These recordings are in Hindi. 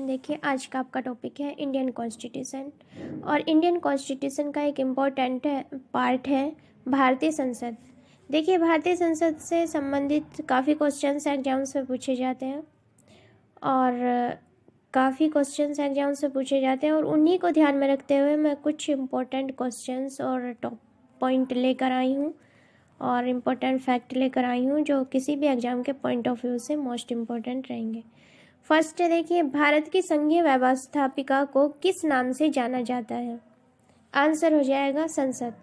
देखिए आज का आपका टॉपिक है इंडियन कॉन्स्टिट्यूशन। और इंडियन कॉन्स्टिट्यूशन का एक इम्पोर्टेंट पार्ट है भारतीय संसद। देखिए भारतीय संसद से संबंधित काफ़ी क्वेश्चंस एग्जाम्स में पूछे जाते हैं और काफ़ी क्वेश्चंस एग्जाम्स में पूछे जाते हैं और उन्हीं को ध्यान में रखते हुए मैं कुछ इम्पोर्टेंट क्वेश्चंस और टॉप पॉइंट लेकर आई हूँ और इम्पोर्टेंट फैक्ट लेकर आई हूँ जो किसी भी एग्ज़ाम के पॉइंट ऑफ व्यू से मोस्ट इम्पोर्टेंट रहेंगे। फर्स्ट देखिए, भारत की संघीय व्यवस्थापिका को किस नाम से जाना जाता है? आंसर हो जाएगा संसद।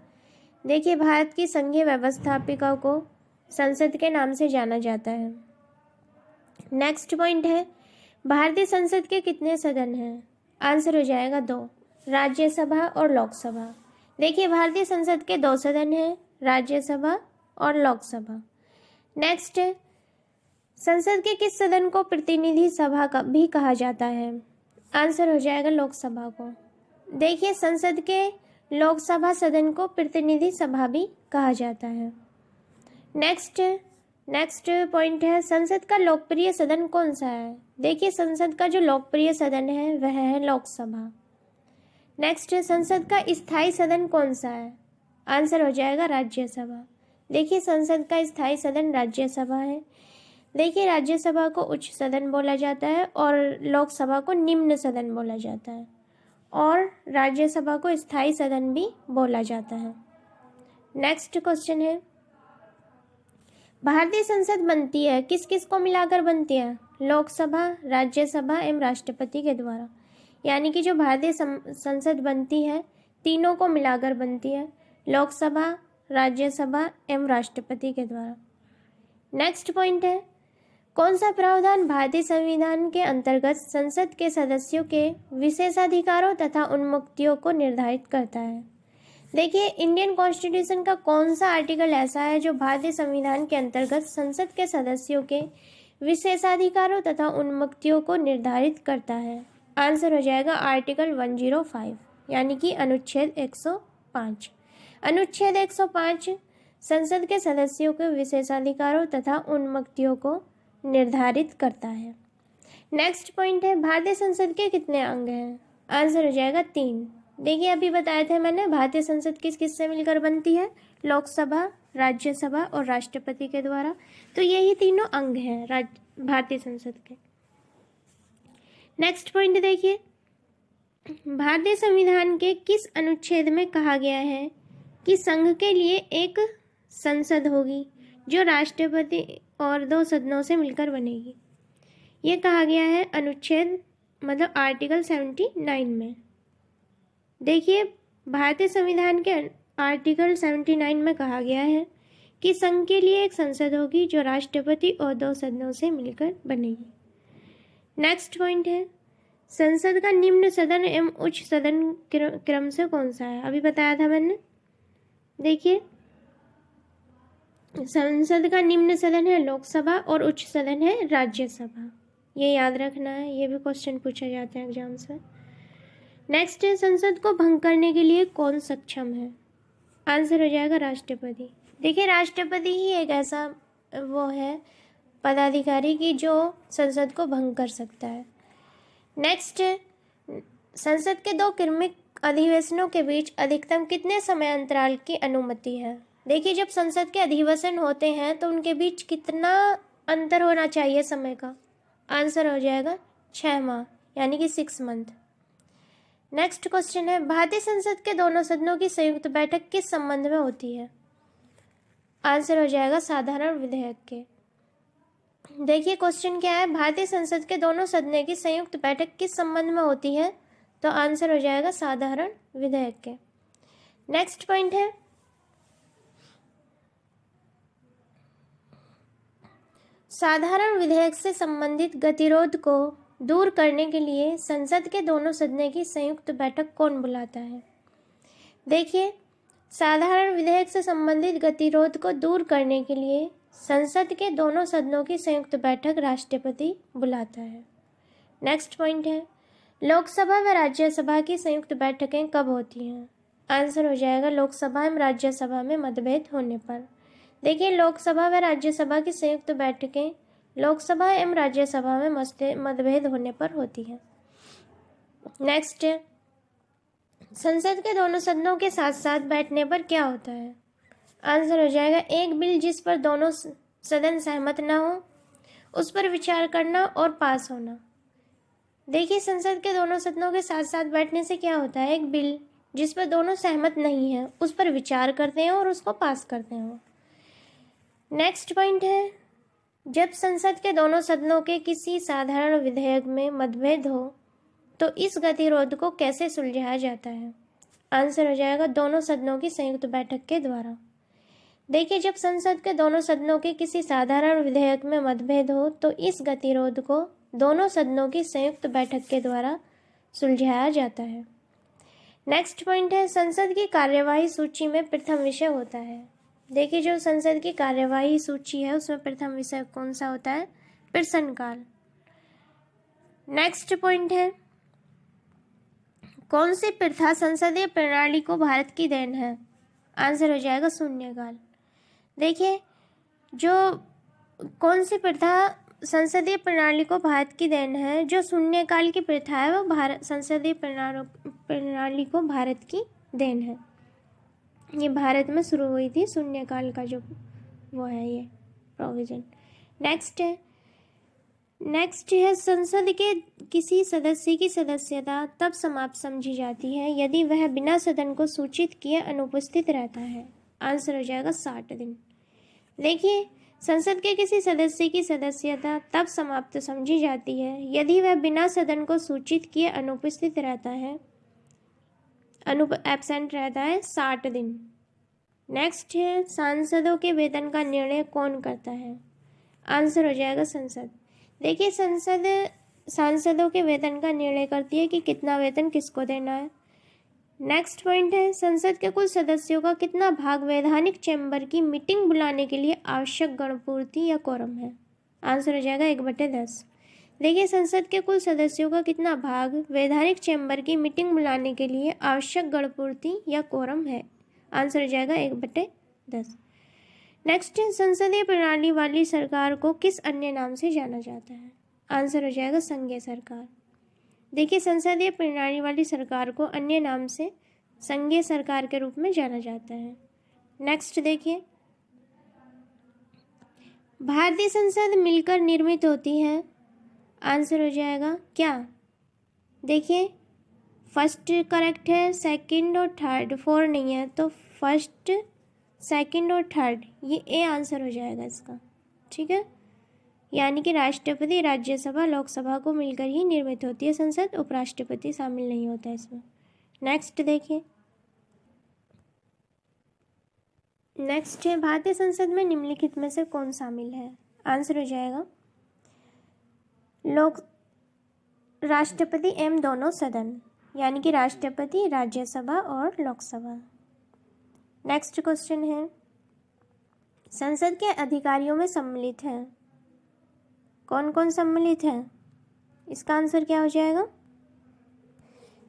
देखिए भारत की संघीय व्यवस्थापिका को संसद के नाम से जाना जाता है। नेक्स्ट पॉइंट है, भारतीय संसद के कितने सदन हैं? आंसर हो जाएगा 2, राज्यसभा और लोकसभा। देखिए भारतीय संसद के 2 सदन हैं, राज्यसभा और लोकसभा। नेक्स्ट, संसद के किस सदन को प्रतिनिधि सभा का भी कहा जाता है? आंसर हो जाएगा लोकसभा को। देखिए संसद के लोकसभा सदन को प्रतिनिधि सभा भी कहा जाता है। नेक्स्ट पॉइंट है, संसद का लोकप्रिय सदन कौन सा है? देखिए संसद का जो लोकप्रिय सदन है वह है लोकसभा। नेक्स्ट, संसद का स्थायी सदन कौन सा है? आंसर हो जाएगा राज्यसभा। देखिए संसद का स्थायी सदन राज्यसभा है। देखिए राज्यसभा को उच्च सदन बोला जाता है और लोकसभा को निम्न सदन बोला जाता है और राज्यसभा को स्थायी सदन भी बोला जाता है। नेक्स्ट क्वेश्चन है, भारतीय संसद बनती है किस किस को मिलाकर बनती है? लोकसभा, राज्यसभा एवं राष्ट्रपति के द्वारा। यानी कि जो भारतीय संसद बनती है तीनों को मिलाकर बनती है, लोकसभा, राज्यसभा एवं राष्ट्रपति के द्वारा। नेक्स्ट पॉइंट है, कौन सा प्रावधान भारतीय संविधान के अंतर्गत संसद के सदस्यों के विशेषाधिकारों तथा उन्मुक्तियों को निर्धारित करता है? देखिए इंडियन कॉन्स्टिट्यूशन का कौन सा आर्टिकल ऐसा है जो भारतीय संविधान के अंतर्गत संसद के सदस्यों के विशेषाधिकारों तथा उन्मुक्तियों को निर्धारित करता है? आंसर हो जाएगा आर्टिकल 105 यानी कि अनुच्छेद 105। अनुच्छेद 105 संसद के सदस्यों के विशेषाधिकारों तथा उन्मुक्तियों को निर्धारित करता है। नेक्स्ट पॉइंट है, भारतीय संसद के कितने अंग हैं? आंसर हो जाएगा 3। देखिए अभी बताया था मैंने भारतीय संसद किस किस से मिलकर बनती है? लोकसभा, राज्यसभा और राष्ट्रपति के द्वारा। तो यही तीनों अंग हैं भारतीय संसद के। नेक्स्ट पॉइंट देखिए, भारतीय संविधान के किस अनुच्छेद में कहा गया है कि संघ के लिए एक संसद होगी जो राष्ट्रपति और 2 सदनों से मिलकर बनेगी? ये कहा गया है अनुच्छेद मतलब आर्टिकल 79 में। देखिए भारतीय संविधान के आर्टिकल 79 में कहा गया है कि संघ के लिए एक संसद होगी जो राष्ट्रपति और 2 सदनों से मिलकर बनेगी। नेक्स्ट पॉइंट है, संसद का निम्न सदन एवं उच्च सदन क्रम से कौन सा है? अभी बताया था मैंने। देखिए संसद का निम्न सदन है लोकसभा और उच्च सदन है राज्यसभा। ये याद रखना है, ये भी क्वेश्चन पूछा जाता है एग्जाम से। नेक्स्ट है, संसद को भंग करने के लिए कौन सक्षम है? आंसर हो जाएगा राष्ट्रपति। देखिए राष्ट्रपति ही एक ऐसा वो है पदाधिकारी की जो संसद को भंग कर सकता है। नेक्स्ट, संसद के 2 क्रमिक अधिवेशनों के बीच अधिकतम कितने समय अंतराल की अनुमति है? देखिए जब संसद के अधिवेशन होते हैं तो उनके बीच कितना अंतर होना चाहिए समय का? आंसर हो जाएगा 6 माह यानी कि 6 मंथ। नेक्स्ट क्वेश्चन है, भारतीय संसद के दोनों सदनों की संयुक्त बैठक किस संबंध में होती है? आंसर हो जाएगा साधारण विधेयक के। देखिए क्वेश्चन क्या है, भारतीय संसद के दोनों सदनों की संयुक्त बैठक किस संबंध में होती है? तो आंसर हो जाएगा साधारण विधेयक के। नेक्स्ट पॉइंट है, साधारण विधेयक से संबंधित गतिरोध को दूर करने के लिए संसद के दोनों सदनों की संयुक्त बैठक कौन बुलाता है? देखिए साधारण विधेयक से संबंधित गतिरोध को दूर करने के लिए संसद के दोनों सदनों की संयुक्त बैठक राष्ट्रपति बुलाता है। नेक्स्ट पॉइंट है, लोकसभा व राज्यसभा की संयुक्त बैठकें कब होती हैं? आंसर हो जाएगा लोकसभा एवं राज्यसभा में मतभेद होने पर। देखिए लोकसभा व राज्यसभा की संयुक्त बैठकें लोकसभा एवं राज्यसभा में मतभेद होने पर होती है। नेक्स्ट, संसद के दोनों सदनों के साथ साथ बैठने पर क्या होता है? आंसर हो जाएगा एक बिल जिस पर दोनों सदन सहमत ना हो उस पर विचार करना और पास होना। देखिए, संसद के दोनों सदनों के साथ साथ बैठने से क्या होता है? एक बिल जिस पर दोनों सहमत नहीं है उस पर विचार करते हैं और उसको पास करते हैं। नेक्स्ट पॉइंट है, जब संसद के दोनों सदनों के किसी साधारण विधेयक में मतभेद हो तो इस गतिरोध को कैसे सुलझाया जाता है? आंसर हो जाएगा दोनों सदनों की संयुक्त बैठक के द्वारा। देखिए, जब संसद के दोनों सदनों के किसी साधारण विधेयक में मतभेद हो तो इस गतिरोध को दोनों सदनों की संयुक्त बैठक के द्वारा सुलझाया जाता है। नेक्स्ट पॉइंट है, संसद की कार्यवाही सूची में प्रथम विषय होता है। देखिए, जो संसद की कार्यवाही सूची है उसमें प्रथम विषय कौन सा होता है? प्रश्नकाल। नेक्स्ट पॉइंट है, कौन सी प्रथा संसदीय प्रणाली को भारत की देन है? आंसर हो जाएगा शून्यकाल। देखिए, जो कौन सी प्रथा संसदीय प्रणाली को भारत की देन है? जो शून्यकाल की प्रथा है वो भारत संसदीय प्रणाली को भारत की देन है। ये भारत में शुरू हुई थी शून्यकाल का जो वो है ये प्रोविजन। नेक्स्ट है, संसद के किसी सदस्य की सदस्यता तब समाप्त समझी जाती है यदि वह बिना सदन को सूचित किए अनुपस्थित रहता है। आंसर हो जाएगा 60 दिन। देखिए, संसद के किसी सदस्य की सदस्यता तब समाप्त समझी जाती है यदि वह बिना सदन को सूचित किए अनुपस्थित रहता है, एब्सेंट रहता है 60 दिन। नेक्स्ट है, सांसदों के वेतन का निर्णय कौन करता है? आंसर हो जाएगा संसद। देखिए, संसद सांसदों के वेतन का निर्णय करती है कि कितना वेतन किसको देना है। नेक्स्ट पॉइंट है, संसद के कुल सदस्यों का कितना भाग वैधानिक चैम्बर की मीटिंग बुलाने के लिए आवश्यक गणपूर्ति या कोरम है? आंसर हो जाएगा 1/10। देखिए, संसद के कुल सदस्यों का कितना भाग वैधानिक चैम्बर की मीटिंग बुलाने के लिए आवश्यक गणपूर्ति या कोरम है? आंसर हो जाएगा 1/10। नेक्स्ट, संसदीय प्रणाली वाली सरकार को किस अन्य नाम से जाना जाता है? आंसर हो जाएगा संघीय सरकार। देखिए, संसदीय प्रणाली वाली सरकार को अन्य नाम से संघीय सरकार के रूप में जाना जाता है। नेक्स्ट देखिए, भारतीय संसद मिलकर निर्मित होती है। आंसर हो जाएगा क्या? देखिए, फर्स्ट करेक्ट है, सेकंड और थर्ड, 4 नहीं है तो फर्स्ट, सेकंड और थर्ड, ये ए आंसर हो जाएगा इसका। ठीक है, यानी कि राष्ट्रपति, राज्यसभा, लोकसभा को मिलकर ही निर्मित होती है संसद, उपराष्ट्रपति शामिल नहीं होता है इसमें। नेक्स्ट देखिए, नेक्स्ट है, भारतीय संसद में निम्नलिखित में से कौन शामिल है? आंसर हो जाएगा राष्ट्रपति एवं दोनों सदन, यानी कि राष्ट्रपति, राज्यसभा और लोकसभा। नेक्स्ट क्वेश्चन है, संसद के अधिकारियों में सम्मिलित है। कौन कौन सम्मिलित है? इसका आंसर क्या हो जाएगा?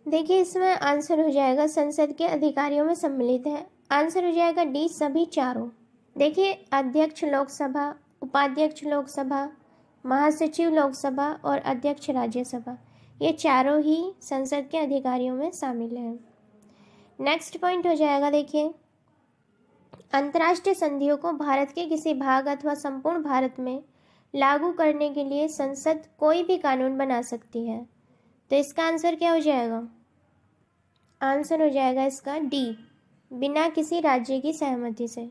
देखिए, इसमें आंसर हो जाएगा संसद के अधिकारियों में सम्मिलित है। आंसर हो जाएगा डी, सभी चारों। देखिए, अध्यक्ष लोकसभा, उपाध्यक्ष लोकसभा, महासचिव लोकसभा और अध्यक्ष राज्यसभा, ये चारों ही संसद के अधिकारियों में शामिल हैं। नेक्स्ट पॉइंट हो जाएगा, देखिए, अंतर्राष्ट्रीय संधियों को भारत के किसी भाग अथवा संपूर्ण भारत में लागू करने के लिए संसद कोई भी कानून बना सकती है। तो इसका आंसर क्या हो जाएगा? आंसर हो जाएगा इसका डी, बिना किसी राज्य की सहमति से।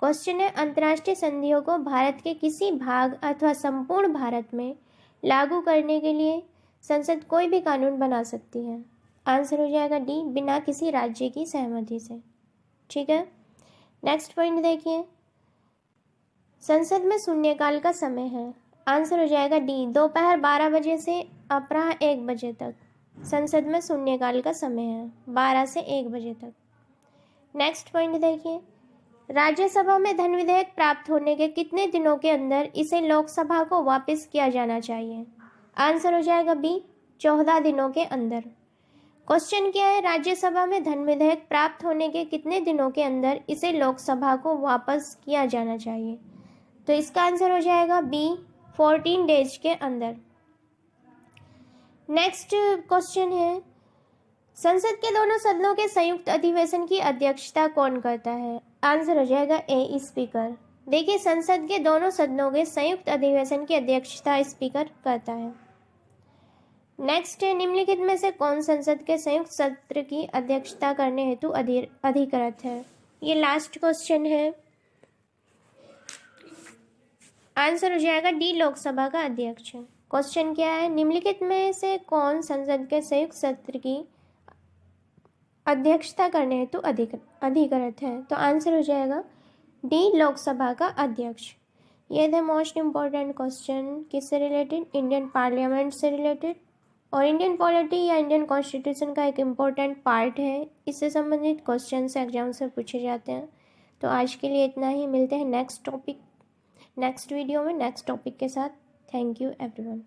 क्वेश्चन है, अंतर्राष्ट्रीय संधियों को भारत के किसी भाग अथवा संपूर्ण भारत में लागू करने के लिए संसद कोई भी कानून बना सकती है। आंसर हो जाएगा डी, बिना किसी राज्य की सहमति से। ठीक है, नेक्स्ट पॉइंट देखिए, संसद में शून्यकाल का समय है। आंसर हो जाएगा डी, दोपहर 12 बजे से अपराह 1 बजे तक संसद में शून्यकाल का समय है, 12 से 1 बजे तक। नेक्स्ट पॉइंट देखिए, राज्यसभा में धन विधेयक प्राप्त होने के कितने दिनों के अंदर इसे लोकसभा को वापस किया जाना चाहिए? आंसर हो जाएगा बी, 14 दिनों के अंदर। क्वेश्चन क्या है, राज्यसभा में धन विधेयक प्राप्त होने के कितने दिनों के अंदर इसे लोकसभा को वापस किया जाना चाहिए? तो इसका आंसर हो जाएगा बी, 14 डेज के अंदर। नेक्स्ट क्वेश्चन है, संसद के दोनों सदनों के संयुक्त अधिवेशन की अध्यक्षता कौन करता है? आंसर हो जाएगा ए, स्पीकर। देखिए, संसद के दोनों सदनों के संयुक्त अधिवेशन की अध्यक्षता स्पीकर करता है। नेक्स्ट है, निम्नलिखित में से कौन संसद के संयुक्त सत्र की अध्यक्षता करने हेतु अधिकृत है? ये लास्ट क्वेश्चन है। आंसर हो जाएगा डी, लोकसभा का अध्यक्ष। क्वेश्चन क्या है, निम्नलिखित में से कौन संसद के संयुक्त सत्र की अध्यक्षता करने हेतु अधिकृत है? तो आंसर हो जाएगा डी, लोकसभा का अध्यक्ष। ये थे मोस्ट इम्पोर्टेंट क्वेश्चन। किससे रिलेटेड? इंडियन पार्लियामेंट से रिलेटेड। और इंडियन पॉलिटी या इंडियन कॉन्स्टिट्यूशन का एक इम्पोर्टेंट पार्ट है, इससे संबंधित क्वेश्चन एग्जाम से पूछे जाते हैं। तो आज के लिए इतना ही, मिलते हैं नेक्स्ट वीडियो में नेक्स्ट टॉपिक के साथ। Thank you everyone.